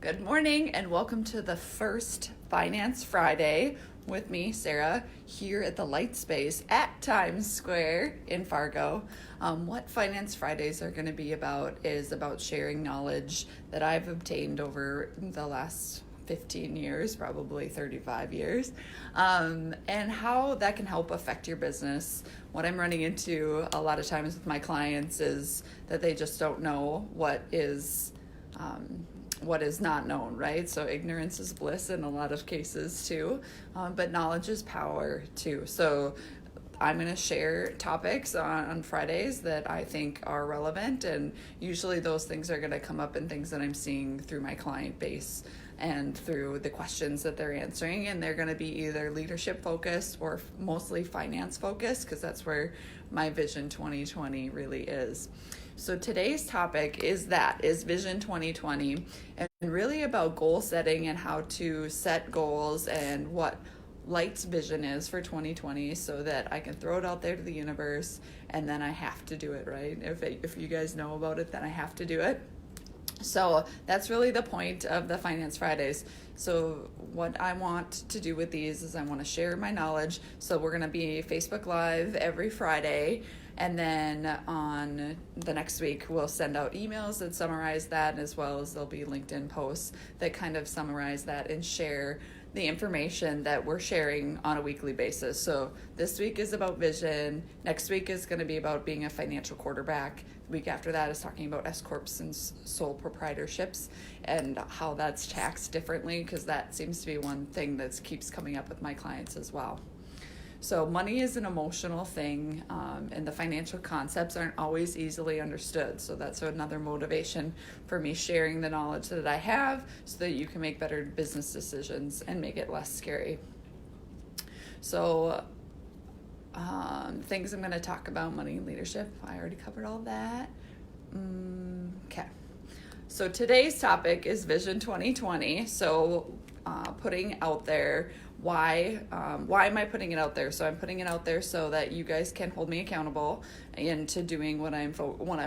Good morning and welcome to the first Finance Friday with me, Sarah, here at the Light Space at Times Square in Fargo. What Finance Fridays are going to be about is about sharing knowledge that I've obtained over the last 15 years, probably 35 years, and how that can help affect your business. What I'm running into a lot of times with my clients is that they just don't know what is not known, right? So ignorance is bliss in a lot of cases too, but knowledge is power too. So I'm going to share topics on Fridays that I think are relevant, and usually those things are going to come up in things that I'm seeing through my client base and through the questions that they're answering, and they're going to be either leadership focused or mostly finance focused, because that's where my Vision 2020 really is. So today's topic is Vision 2020, and really about goal setting and how to set goals and what Light's vision is for 2020, so that I can throw it out there to the universe and then I have to do it, right? If you guys know about it, then I have to do it. So that's really the point of the Finance Fridays. So what I want to do with these is I want to share my knowledge. So we're going to be Facebook Live every Friday. And then on the next week, we'll send out emails that summarize that, as well as there'll be LinkedIn posts that kind of summarize that and share the information that we're sharing on a weekly basis. So this week is about vision. Next week is going to be about being a financial quarterback. The week after that is talking about S Corps and sole proprietorships and how that's taxed differently, because that seems to be one thing that keeps coming up with my clients as well. So money is an emotional thing, and the financial concepts aren't always easily understood. So that's another motivation for me, sharing the knowledge that I have so that you can make better business decisions and make it less scary. So things I'm going to talk about: money and leadership. I already covered all that. Okay. So today's topic is Vision 2020. So putting out there, why am I putting it out there? So I'm putting it out there so that you guys can hold me accountable into doing what I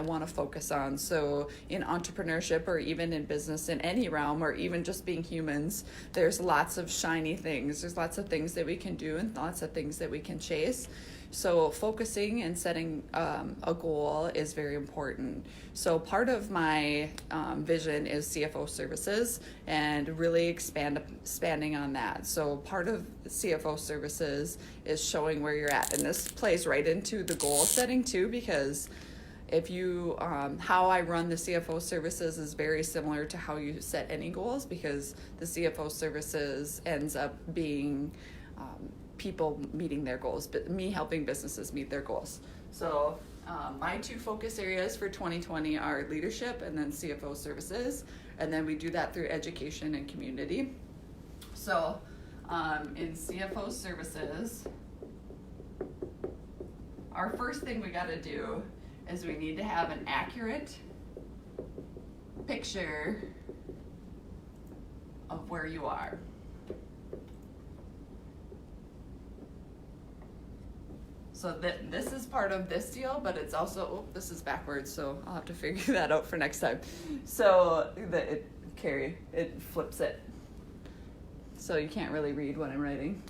want to focus on. So in entrepreneurship, or even in business, in any realm, or even just being humans, there's lots of shiny things. There's lots of things that we can do and lots of things that we can chase. So focusing and setting a goal is very important. So part of my vision is CFO services, and really expanding on that. So part of CFO services is showing where you're at. And this plays right into the goal setting too, because if you, how I run the CFO services is very similar to how you set any goals, because the CFO services ends up being people meeting their goals, but me helping businesses meet their goals. So my two focus areas for 2020 are leadership and then CFO services, and then we do that through education and community. So in CFO services, our first thing we got to do is we need to have an accurate picture of where you are. So this is part of this deal, but it's also, this is backwards, so I'll have to figure that out for next time. So it flips it. So you can't really read what I'm writing.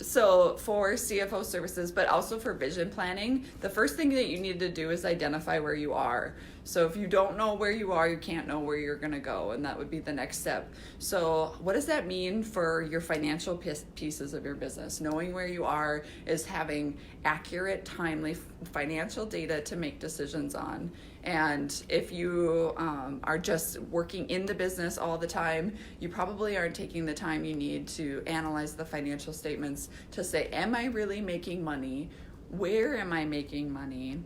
So for CFO services, but also for vision planning, the first thing that you need to do is identify where you are. So if you don't know where you are, you can't know where you're going to go, and that would be the next step. So what does that mean for your financial pieces of your business? Knowing where you are is having accurate, timely financial data to make decisions on. And if you are just working in the business all the time, you probably aren't taking the time you need to analyze the financial statements to say, am I really making money? Where am I making money?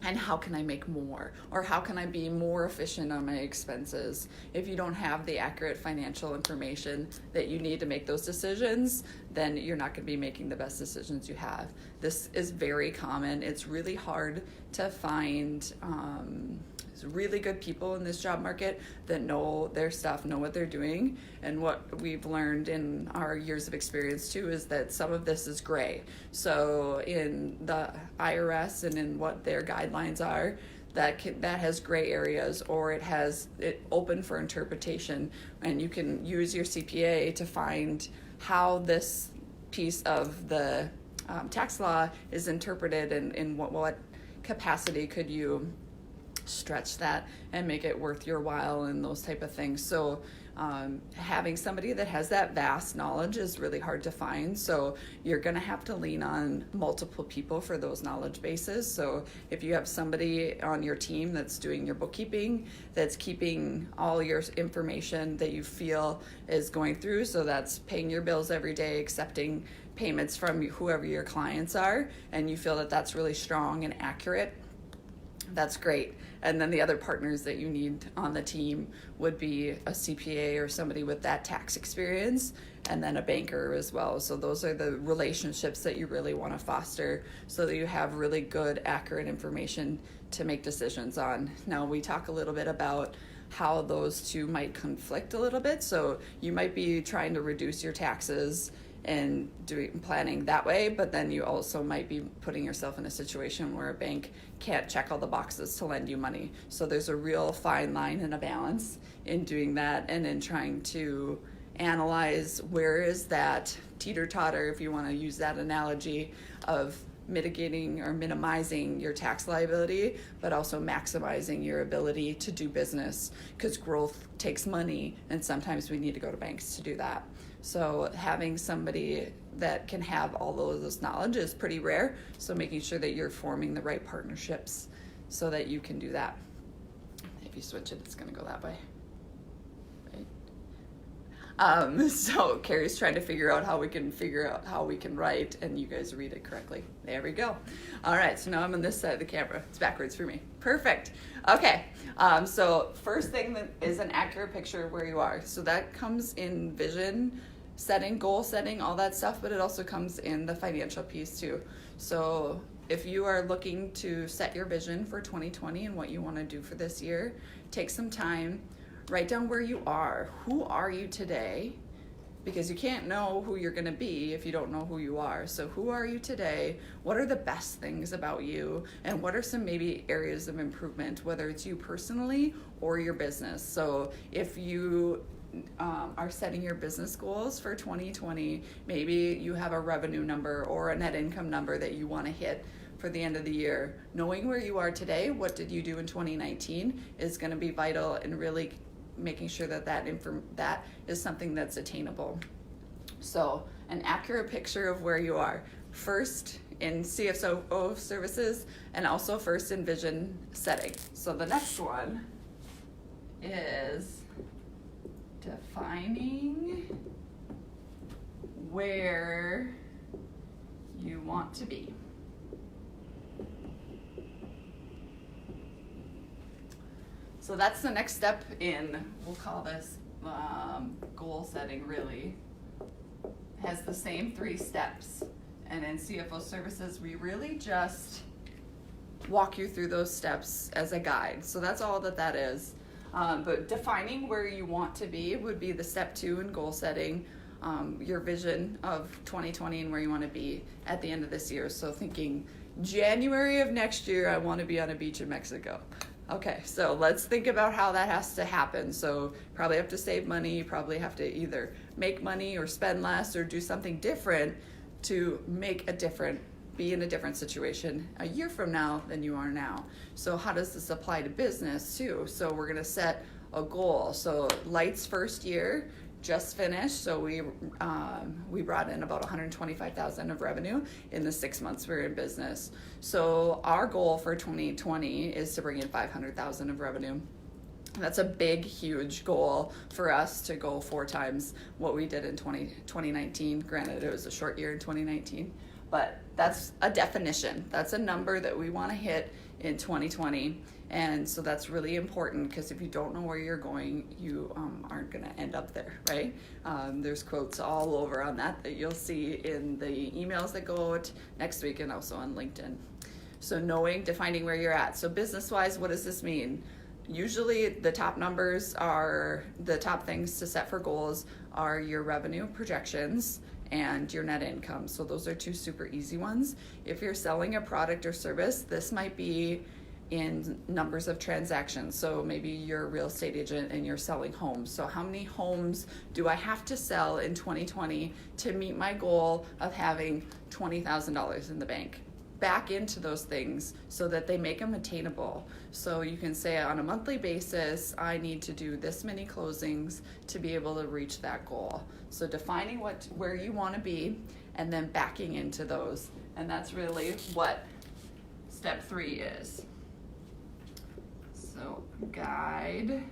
And how can I make more? Or how can I be more efficient on my expenses? If you don't have the accurate financial information that you need to make those decisions, then you're not going to be making the best decisions you have. This is very common. It's really hard to find really good people in this job market that know their stuff, know what they're doing. And what we've learned in our years of experience too is that some of this is gray. So in the IRS and in what their guidelines are, that has gray areas, or it has it open for interpretation, and you can use your CPA to find how this piece of the tax law is interpreted, and in what capacity could you stretch that and make it worth your while, and those type of things. So having somebody that has that vast knowledge is really hard to find. So you're going to have to lean on multiple people for those knowledge bases. So if you have somebody on your team that's doing your bookkeeping, that's keeping all your information that you feel is going through, so that's paying your bills every day, accepting payments from whoever your clients are, and you feel that that's really strong and accurate, that's great. And then the other partners that you need on the team would be a CPA or somebody with that tax experience, and then a banker as well. So those are the relationships that you really want to foster, so that you have really good, accurate information to make decisions on. Now, we talk a little bit about how those two might conflict a little bit. So you might be trying to reduce your taxes and planning that way, but then you also might be putting yourself in a situation where a bank can't check all the boxes to lend you money. So there's a real fine line and a balance in doing that, and in trying to analyze where is that teeter-totter, if you want to use that analogy, of mitigating or minimizing your tax liability, but also maximizing your ability to do business, because growth takes money, and sometimes we need to go to banks to do that. So having somebody that can have all of this knowledge is pretty rare. So making sure that you're forming the right partnerships so that you can do that. If you switch it, it's going to go that way. Right? So Carrie's trying to figure out how we can write, and you guys read it correctly. There we go. All right, so now I'm on this side of the camera. It's backwards for me. Perfect. Okay, so first thing that is an accurate picture of where you are. So that comes in vision setting, goal setting, all that stuff, but it also comes in the financial piece too. So if you are looking to set your vision for 2020 and what you want to do for this year, take some time, write down where you are. Who are you today? Because you can't know who you're going to be if you don't know who you are. So who are you today? What are the best things about you? And what are some maybe areas of improvement, whether it's you personally or your business? So if you are setting your business goals for 2020, maybe you have a revenue number or a net income number that you want to hit for the end of the year. Knowing where you are today, what did you do in 2019, is going to be vital in really making sure that that is something that's attainable. So an accurate picture of where you are, first in CFO services, and also first in vision setting. So the next one is defining where you want to be. So that's the next step in, we'll call this goal setting, really. It has the same 3 steps. And in CFO services, we really just walk you through those steps as a guide. So that's all that is. But defining where you want to be would be the step 2 in goal setting, your vision of 2020 and where you want to be at the end of this year. So thinking January of next year, I want to be on a beach in Mexico. Okay, so let's think about how that has to happen. So probably have to save money, you probably have to either make money or spend less or do something different to be in a different situation a year from now than you are now. So how does this apply to business too? So we're gonna set a goal. So Light's first year just finished, so we brought in about $125,000 of revenue in the 6 months we were in business. So our goal for 2020 is to bring in $500,000 of revenue. That's a big, huge goal for us to go 4 times what we did in 2019. Granted, it was a short year in 2019, but that's a definition. That's a number that we want to hit in 2020. And so that's really important, because if you don't know where you're going, you aren't going to end up there, right? There's quotes all over on that you'll see in the emails that go out next week and also on LinkedIn. So defining where you're at. So business-wise, what does this mean? Usually the top numbers are, the top things to set for goals are your revenue projections and your net income. So those are 2 super easy ones. If you're selling a product or service, this might be in numbers of transactions. So maybe you're a real estate agent and you're selling homes. So how many homes do I have to sell in 2020 to meet my goal of having $20,000 in the bank? Back into those things so that they make them attainable. So you can say on a monthly basis, I need to do this many closings to be able to reach that goal. So defining where you want to be and then backing into those. And that's really what step 3 is. So guide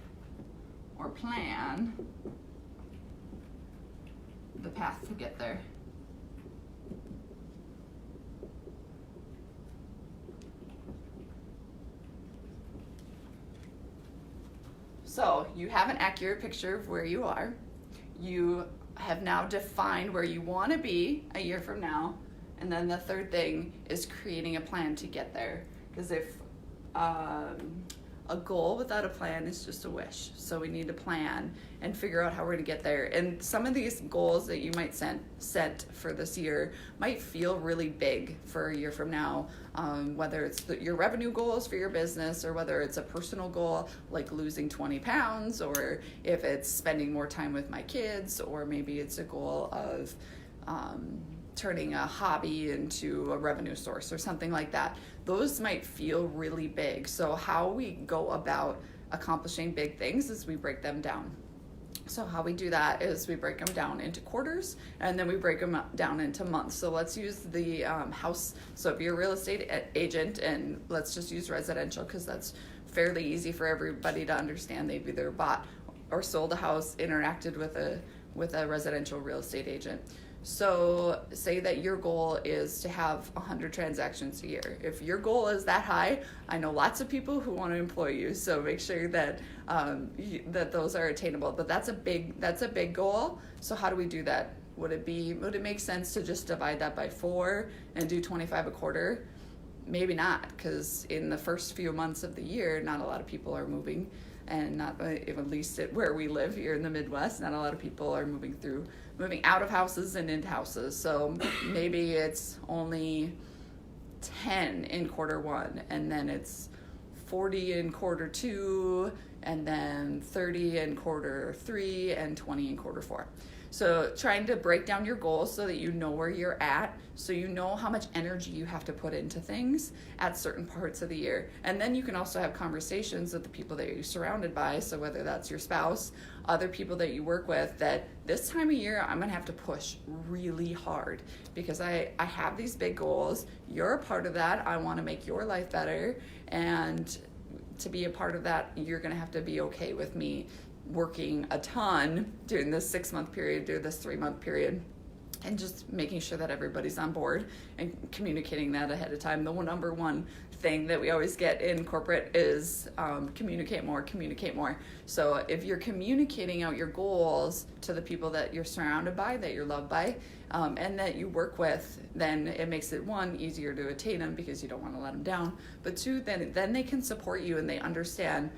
or plan the path to get there. So you have an accurate picture of where you are. You have now defined where you want to be a year from now. And then the third thing is creating a plan to get there. Because if a goal without a plan is just a wish. So we need to plan and figure out how we're going to get there. And some of these goals that you might set for this year might feel really big for a year from now, whether it's your revenue goals for your business or whether it's a personal goal like losing 20 pounds, or if it's spending more time with my kids, or maybe it's a goal of turning a hobby into a revenue source or something like that. Those might feel really big. So how we go about accomplishing big things is we break them down. So how we do that is we break them down into quarters, and then we break them down into months. So let's use the house. So if you're a real estate agent, and let's just use residential because that's fairly easy for everybody to understand. They've either bought or sold a house, interacted with a residential real estate agent. So say that your goal is to have 100 transactions a year. If your goal is that high, I know lots of people who want to employ you. So make sure that that those are attainable. But that's a big goal. So how do we do that? Would it make sense to just divide that by 4 and do 25 a quarter? Maybe not, because in the first few months of the year, not a lot of people are moving, and not at least where we live here in the Midwest, not a lot of people are moving out of houses and into houses. So maybe it's only 10 in quarter 1, and then it's 40 in quarter 2, and then 30 in quarter 3, and 20 in quarter 4. So trying to break down your goals so that you know where you're at, so you know how much energy you have to put into things at certain parts of the year. And then you can also have conversations with the people that you're surrounded by, so whether that's your spouse, other people that you work with, that this time of year I'm going to have to push really hard because I have these big goals. You're a part of that. I want to make your life better, and to be a part of that, you're going to have to be okay with me working a ton during this 6-month period, during this 3-month period, and just making sure that everybody's on board and communicating that ahead of time. The number one thing that we always get in corporate is communicate more. So if you're communicating out your goals to the people that you're surrounded by, that you're loved by, and that you work with, then it makes it, 1, easier to attain them because you don't want to let them down, but 2, then they can support you and they understand,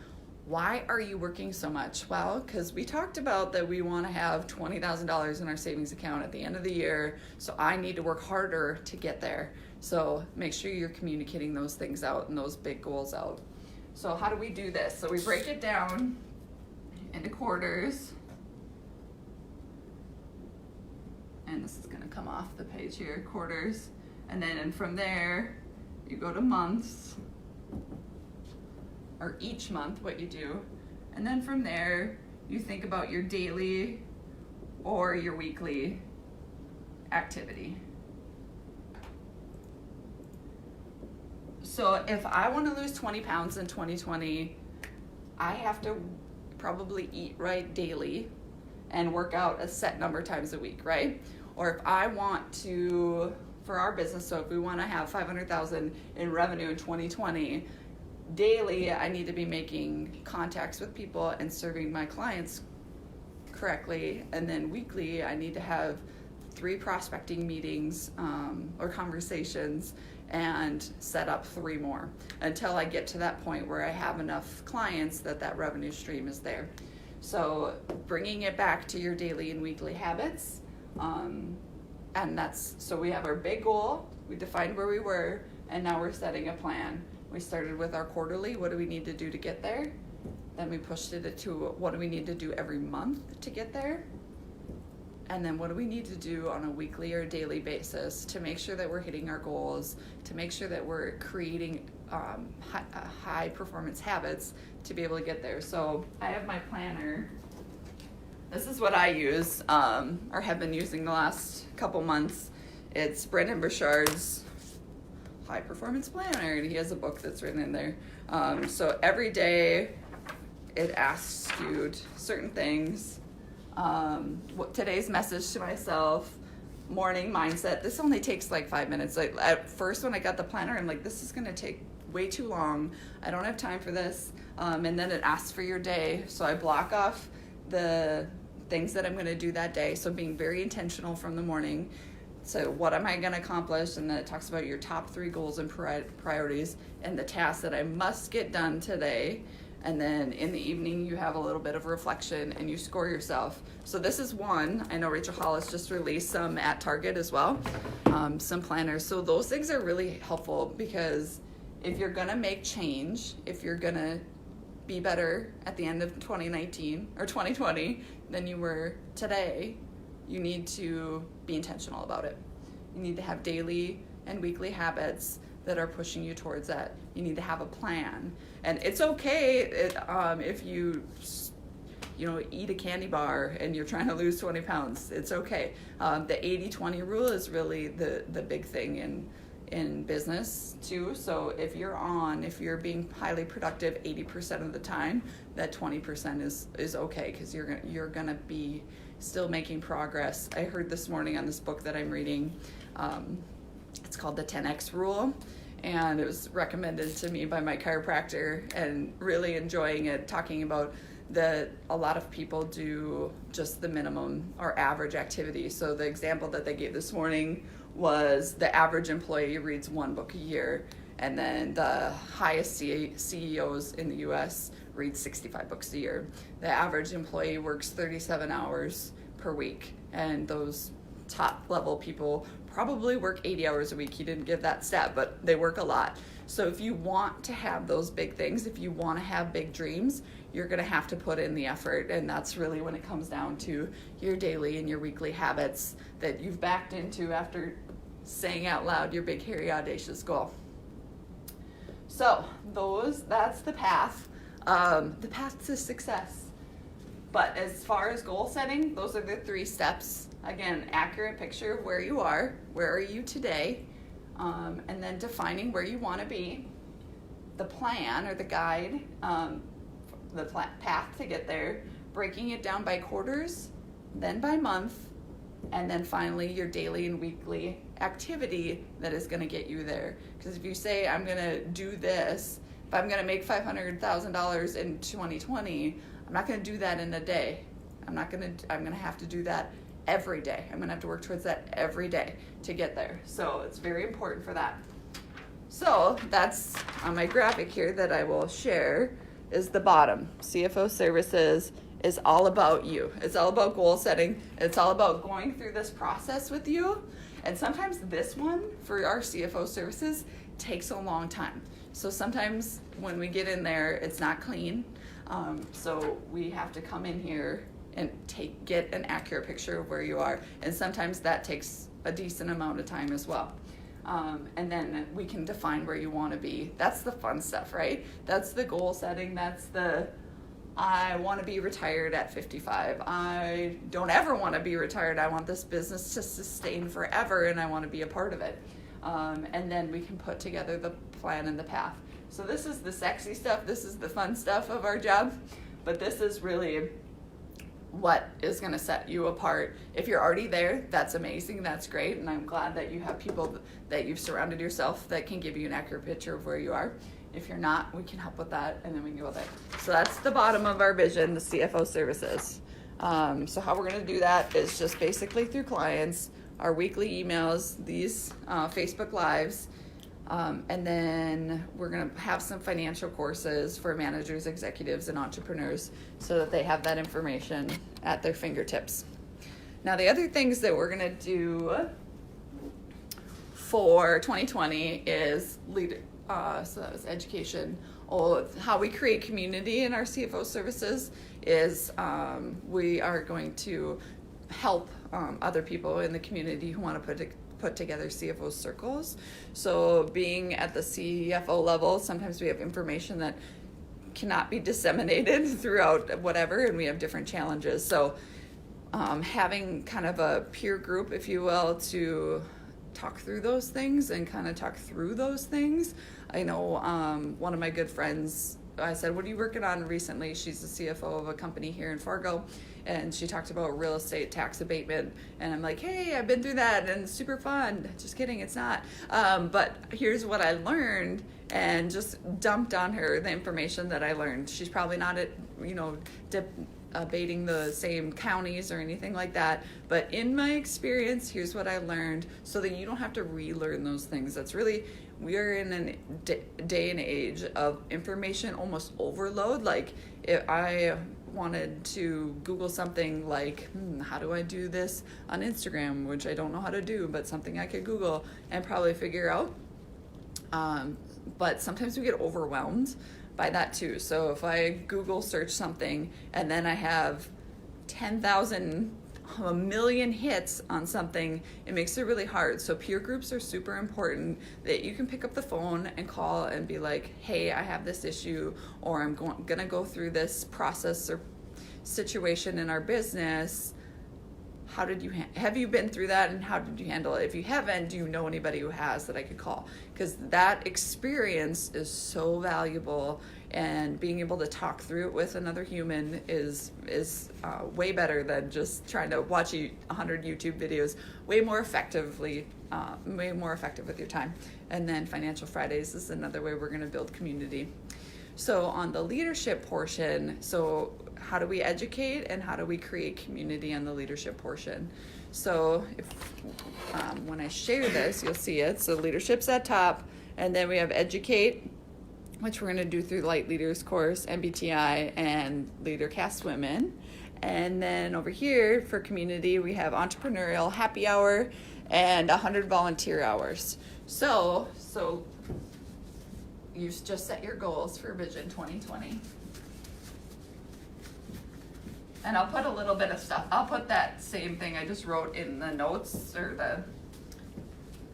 why are you working so much? Well, because we talked about that we want to have $20,000 in our savings account at the end of the year, so I need to work harder to get there. So make sure you're communicating those things out and those big goals out. So how do we do this? So we break it down into quarters. And this is going to come off the page here, quarters. And then from there, you go to months, or each month, what you do. And then from there, you think about your daily or your weekly activity. So if I want to lose 20 pounds in 2020, I have to probably eat right daily and work out a set number of times a week, right? Or if I want to, for our business, so if we want to have 500,000 in revenue in 2020, daily, I need to be making contacts with people and serving my clients correctly. And then weekly, I need to have 3 prospecting meetings or conversations and set up 3 more until I get to that point where I have enough clients that revenue stream is there. So bringing it back to your daily and weekly habits. And so we have our big goal, we defined where we were, and now we're setting a plan We started with our quarterly, what do we need to do to get there? Then we pushed it to what do we need to do every month to get there? And then what do we need to do on a weekly or daily basis to make sure that we're hitting our goals, to make sure that we're creating high performance habits to be able to get there. So I have my planner. This is what I use, or have been using the last couple months. It's Brendon Burchard's High Performance Planner, and he has a book that's written in there. So every day it asks you certain things. What today's message to myself, morning mindset. This only takes like 5 minutes. Like at first when I got the planner, I'm like, this is going to take way too long. I don't have time for this. And then it asks for your day. So I block off the things that I'm going to do that day. So being very intentional from the morning. So what am I going to accomplish? And then it talks about your top 3 goals and priorities and the tasks that I must get done today. And then in the evening, you have a little bit of reflection and you score yourself. So this is one. I know Rachel Hollis just released some at Target as well, some planners. So those things are really helpful because if you're going to make change, if you're going to be better at the end of 2019 or 2020 than you were today, you need to be intentional about it. You need to have daily and weekly habits that are pushing you towards that. You need to have a plan. And it's okay if you eat a candy bar and you're trying to lose 20 pounds. It's okay. The 80-20 rule is really the big thing in business too. So if you're being highly productive 80% of the time, that 20% is okay because you're gonna be still making progress. I heard this morning on this book that I'm reading, it's called the 10X Rule, and it was recommended to me by my chiropractor, and really enjoying it, talking about that a lot of people do just the minimum or average activity. So the example that they gave this morning was the average employee reads 1 book a year, and then the highest CEOs in the US read 65 books a year. The average employee works 37 hours per week, and those top level people probably work 80 hours a week. He didn't give that stat, but they work a lot. So if you want to have those big things, if you want to have big dreams, you're going to have to put in the effort. And that's really when it comes down to your daily and your weekly habits that you've backed into after saying out loud your big, hairy, audacious goal. So that's the path to success. But as far as goal setting, those are the 3 steps. Again, accurate picture of where you are, where are you today, and then defining where you want to be, the plan or the guide, the path to get there, breaking it down by quarters, then by month, and then finally your daily and weekly activity that is going to get you there. Because if you say, I'm going to do this, if I'm going to make $500,000 in 2020, I'm not going to do that in a day. I'm going to have to do that every day. I'm going to have to work towards that every day to get there. So it's very important for that. So that's on my graphic here that I will share is the bottom. CFO Services is all about you. It's all about goal setting. It's all about going through this process with you. And sometimes this one for our CFO Services takes a long time. So sometimes when we get in there, it's not clean. So we have to come in here and get an accurate picture of where you are. And sometimes that takes a decent amount of time as well. And then we can define where you want to be. That's the fun stuff, right? That's the goal setting. That's I want to be retired at 55. I don't ever want to be retired. I want this business to sustain forever, and I want to be a part of it. And then we can put together the plan and the path. So this is the sexy stuff. This is the fun stuff of our job. But this is really what is going to set you apart. If you're already there, that's amazing. That's great. And I'm glad that you have people that you've surrounded yourself that can give you an accurate picture of where you are. If you're not, we can help with that, and then we can go there. So that's the bottom of our vision, the CFO Services. So how we're going to do that is just basically through clients, our weekly emails, these Facebook Lives, and then we're going to have some financial courses for managers, executives, and entrepreneurs so that they have that information at their fingertips. Now, the other things that we're going to do for 2020 is so that was education. Oh, how we create community in our CFO services is we are going to help other people in the community who want to put together CFO circles. So being at the CFO level, sometimes we have information that cannot be disseminated throughout whatever, and we have different challenges. So having kind of a peer group, if you will, to talk through those things and kind of talk through those things. I know one of my good friends, I said, what are you working on recently? She's the CFO of a company here in Fargo, and she talked about real estate tax abatement. And I'm like, hey, I've been through that and it's super fun. Just kidding, it's not. But here's what I learned, and just dumped on her the information that I learned. She's probably not at, abating the same counties or anything like that, but in my experience, here's what I learned, so that you don't have to relearn those things. That's really, we are in a day and age of information almost overload. Like if I wanted to Google something like, how do I do this on Instagram, which I don't know how to do, but something I could Google and probably figure out. But sometimes we get overwhelmed by that too. So if I Google search something and then I have 10,000, a million hits on something, it makes it really hard. So peer groups are super important, that you can pick up the phone and call and be like, hey, I have this issue, or I'm gonna go through this process or situation in our business. How did you have you been through that, and how did you handle it? If you haven't, do you know anybody who has that I could call? Because that experience is so valuable, and being able to talk through it with another human is way better than just trying to watch 100 YouTube videos. Way more effective with your time. And then Financial Fridays is another way we're going to build community. So on the leadership portion, so how do we educate and how do we create community on the leadership portion? So if when I share this, you'll see it. So leadership's at top, and then we have educate, which we're going to do through Light Leaders course, MBTI, and LeaderCast Women. And then over here for community, we have entrepreneurial happy hour and 100 volunteer hours. So you just set your goals for Vision 2020. And I'll put a little bit of stuff. I'll put that same thing I just wrote in the notes or the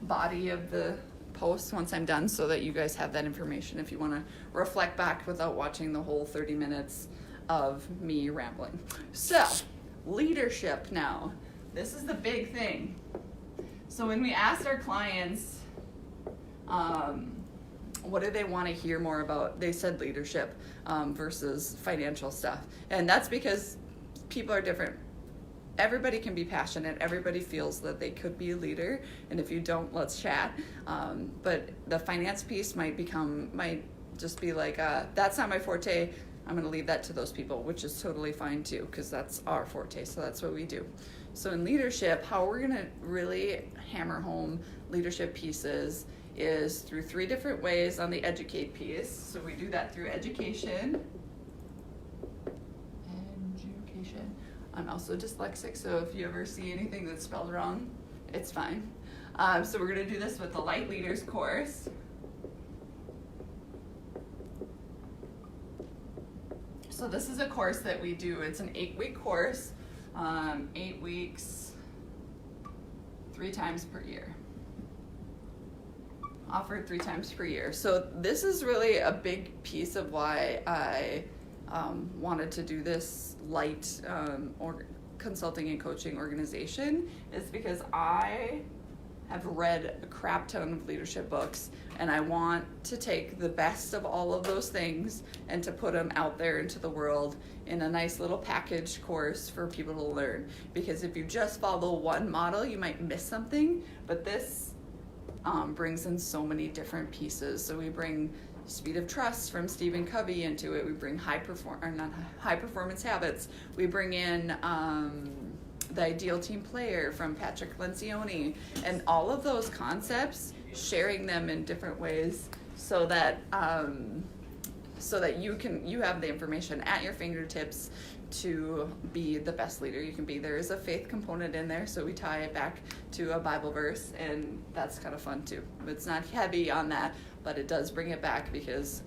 body of the post once I'm done, so that you guys have that information if you want to reflect back without watching the whole 30 minutes of me rambling. So, leadership now. This is the big thing. So when we asked our clients, what do they want to hear more about, they said leadership versus financial stuff. And that's because people are different. Everybody can be passionate. Everybody feels that they could be a leader. And if you don't, let's chat. But the finance piece might just be like, that's not my forte. I'm going to leave that to those people, which is totally fine too, because that's our forte. So that's what we do. So in leadership, how we're going to really hammer home leadership pieces is through 3 different ways on the educate piece. So we do that through education. I'm also dyslexic, so if you ever see anything that's spelled wrong, it's fine. So we're going to do this with the Light Leaders course. So this is a course that we do. It's an 8-week course, 8 weeks, 3 times per year. Offered 3 times per year. So this is really a big piece of why I wanted to do this light consulting and coaching organization, is because I have read a crap ton of leadership books, and I want to take the best of all of those things and to put them out there into the world in a nice little package course for people to learn. Because if you just follow one model, you might miss something, but this brings in so many different pieces. So we bring Speed of Trust from Stephen Covey into it. We bring high performance habits. We bring in the Ideal Team Player from Patrick Lencioni, and all of those concepts, sharing them in different ways so that you have the information at your fingertips to be the best leader you can be. There is a faith component in there, so we tie it back to a Bible verse, and that's kind of fun too. It's not heavy on that, but it does bring it back because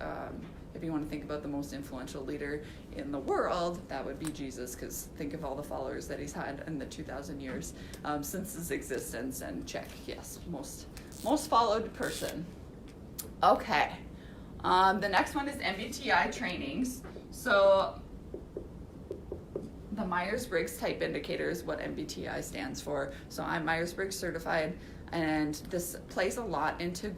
if you want to think about the most influential leader in the world, that would be Jesus, because think of all the followers that he's had in the 2,000 years since his existence, and check, yes, most followed person. Okay, the next one is MBTI trainings. So the Myers-Briggs Type Indicator is what MBTI stands for. So I'm Myers-Briggs certified, and this plays a lot into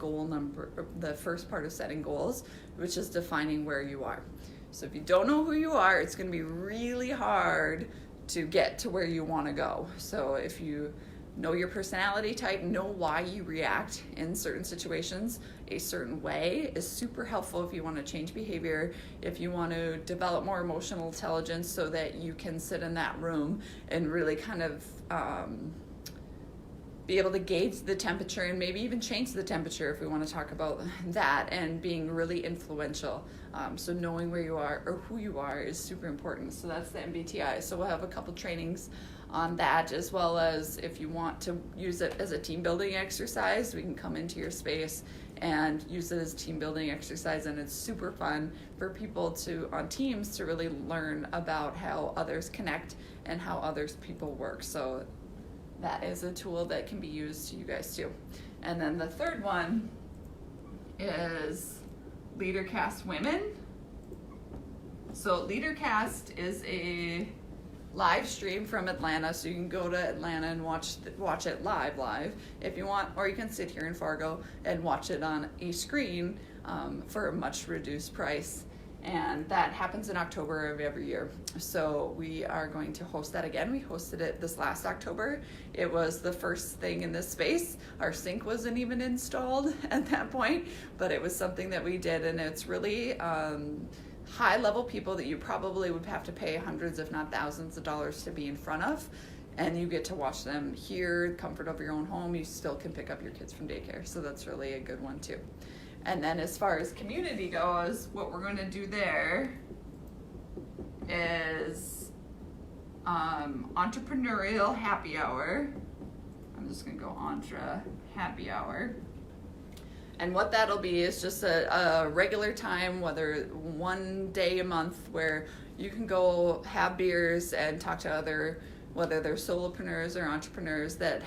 the first part of setting goals, which is defining where you are. So if you don't know who you are, it's going to be really hard to get to where you want to go. So if you know your personality type, know why you react in certain situations a certain way is super helpful if you want to change behavior, if you want to develop more emotional intelligence so that you can sit in that room and really kind of be able to gauge the temperature and maybe even change the temperature if we want to talk about that, and being really influential. So knowing where you are or who you are is super important. So that's the MBTI. So we'll have a couple trainings on that, as well as if you want to use it as a team building exercise, we can come into your space and use it as a team building exercise, and it's super fun for people on teams to really learn about how others connect and how others people work. So that is a tool that can be used to you guys too. And then the third one is LeaderCast Women. So LeaderCast is a live stream from Atlanta, so you can go to Atlanta and watch it live if you want, or you can sit here in Fargo and watch it on a screen for a much reduced price. And that happens in October of every year. So we are going to host that again. We hosted it this last October. It was the first thing in this space. Our sink wasn't even installed at that point, but it was something that we did, and it's really high level people that you probably would have to pay hundreds if not thousands of dollars to be in front of, and you get to watch them here, comfort of your own home. You still can pick up your kids from daycare, so that's really a good one too. And then as far as community goes, what we're going to do there is entrepreneurial happy hour. I'm just going to go entre happy hour. And what that'll be is just a regular time, whether one day a month, where you can go have beers and talk to whether they're solopreneurs or entrepreneurs that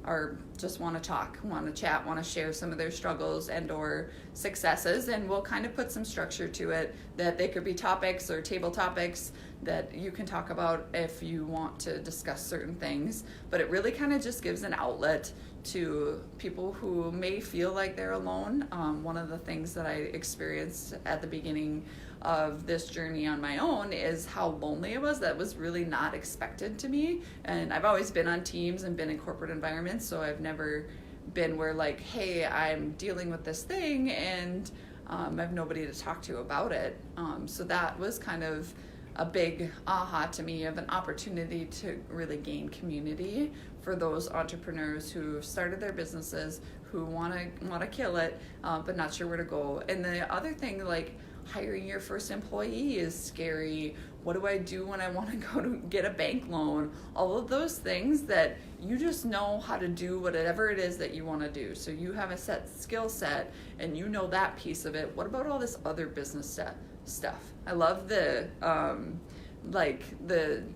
or just want to talk, want to chat, want to share some of their struggles and or successes, and we'll kind of put some structure to it, that they could be topics or table topics that you can talk about if you want to discuss certain things. But it really kind of just gives an outlet to people who may feel like they're alone. One of the things that I experienced at the beginning of this journey on my own is how lonely it was. That was really not expected to me. And I've always been on teams and been in corporate environments, so I've never been where like, hey, I'm dealing with this thing and I have nobody to talk to about it. So that was kind of a big aha to me of an opportunity to really gain community for those entrepreneurs who started their businesses, who want to kill it, but not sure where to go. And the other thing, like hiring your first employee is scary. What do I do when I want to go to get a bank loan? All of those things that you just know how to do whatever it is that you want to do. So you have a set skill set and you know that piece of it. What about all this other business stuff? I love the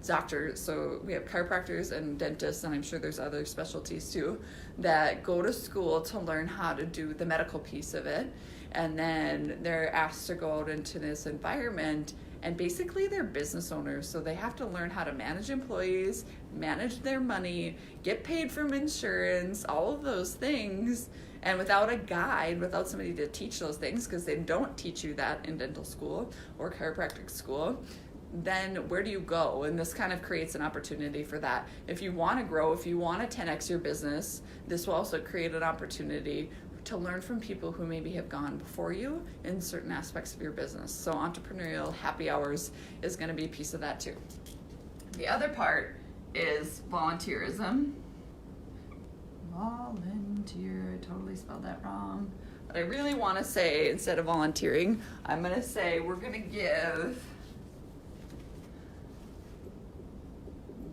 doctors. So we have chiropractors and dentists, and I'm sure there's other specialties too, that go to school to learn how to do the medical piece of it. And then they're asked to go out into this environment, and basically they're business owners. So they have to learn how to manage employees, manage their money, get paid from insurance, all of those things. And without a guide, without somebody to teach those things, because they don't teach you that in dental school or chiropractic school, then where do you go? And this kind of creates an opportunity for that. If you want to grow, if you want to 10x your business, this will also create an opportunity to learn from people who maybe have gone before you in certain aspects of your business. So entrepreneurial happy hours is going to be a piece of that too. The other part is volunteerism. Volunteer, I totally spelled that wrong. But I really want to say, instead of volunteering, I'm going to say we're going to give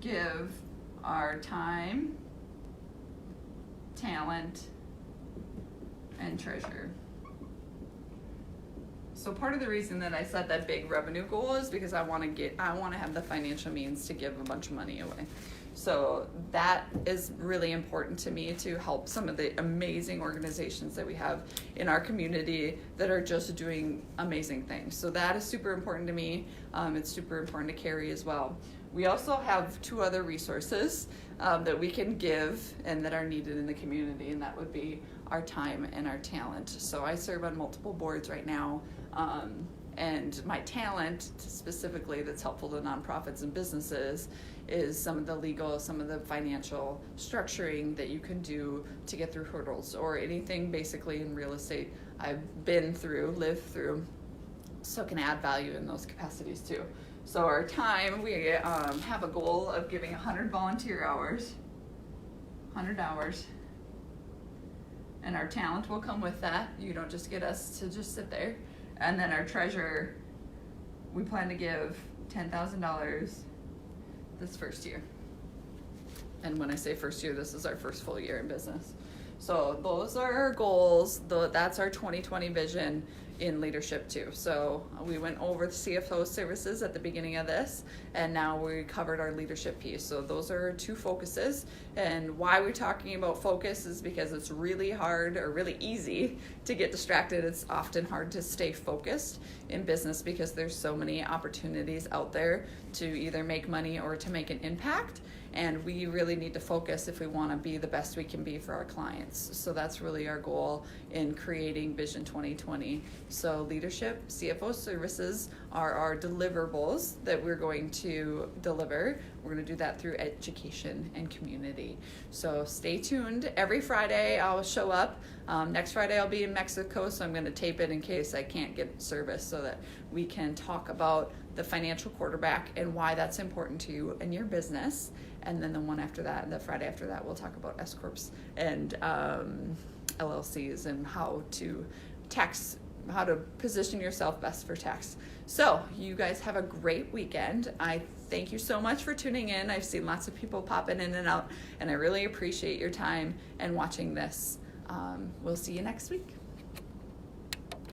give our time, talent, and treasure. So part of the reason that I set that big revenue goal is because I want to have the financial means to give a bunch of money away. So that is really important to me to help some of the amazing organizations that we have in our community that are just doing amazing things. So that is super important to me. It's super important to Carrie as well. We also have 2 other resources that we can give and that are needed in the community, and that would be our time and our talent. So I serve on multiple boards right now, and my talent specifically that's helpful to nonprofits and businesses is some of the legal, some of the financial structuring that you can do to get through hurdles, or anything basically in real estate I've been through, lived through, so can add value in those capacities too. So our time, we have a goal of giving 100 volunteer hours, 100 hours, and our talent will come with that. You don't just get us to just sit there. And then our treasure, we plan to give $10,000 this first year. And when I say first year, this is our first full year in business. So those are our goals. That's our 2020 vision in leadership too. So we went over the CFO services at the beginning of this, and now we covered our leadership piece. So those are our 2 focuses. And why we're talking about focus is because it's really hard, or really easy, to get distracted. It's often hard to stay focused in business because there's so many opportunities out there to either make money or to make an impact. And we really need to focus if we want to be the best we can be for our clients. So that's really our goal in creating Vision 2020. So leadership, CFO services are our deliverables that we're going to deliver. We're going to do that through education and community. So stay tuned. Every Friday I'll show up. Next Friday I'll be in Mexico, so I'm going to tape it in case I can't get service, so that we can talk about the financial quarterback and why that's important to you and your business. And then the one after that, the Friday after that, we'll talk about S-corps and LLCs and how to position yourself best for tax. So you guys have a great weekend. I thank you so much for tuning in. I've seen lots of people popping in and out, and I really appreciate your time and watching this. We'll see you next week.